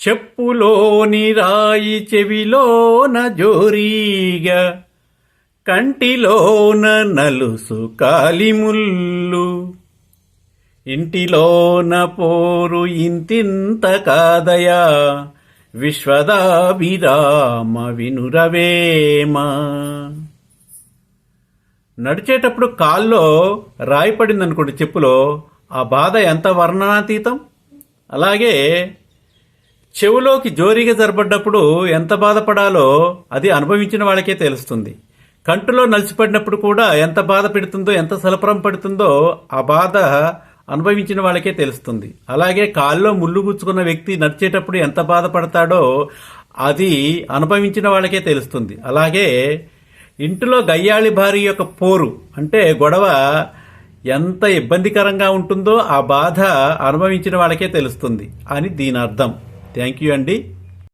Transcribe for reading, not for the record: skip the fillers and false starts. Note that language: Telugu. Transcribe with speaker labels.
Speaker 1: చెప్పులోని రాయి చెవిలోన జోరీగా, కంటిలోన నలుసు కాలిముల్లు, ఇంటిలోన పోరు ఇంతింత కాదయా, విశ్వదాభిరామ వినురవేమ. నడిచేటప్పుడు కాల్లో రాయి పడిందనుకోండి చెప్పులో, ఆ బాధ ఎంత వర్ణనాతీతం. అలాగే చెవులోకి జోరీగా జరపడ్డప్పుడు ఎంత బాధపడాలో అది అనుభవించిన వాళ్ళకే తెలుస్తుంది. కంటిలో నలిసిపడినప్పుడు కూడా ఎంత బాధ పెడుతుందో, ఎంత సలపరం పడుతుందో ఆ బాధ అనుభవించిన వాళ్ళకే తెలుస్తుంది. అలాగే కాల్లో ముళ్ళు గుచ్చుకున్న వ్యక్తి నడిచేటప్పుడు ఎంత బాధపడతాడో అది అనుభవించిన వాళ్ళకే తెలుస్తుంది. అలాగే ఇంటిలో గయ్యాళి భార్య యొక్క పోరు అంటే గొడవ ఎంత ఇబ్బందికరంగా ఉంటుందో ఆ బాధ అనుభవించిన వాళ్ళకే తెలుస్తుంది అని దీని అర్థం. థ్యాంక్ యూ అండి.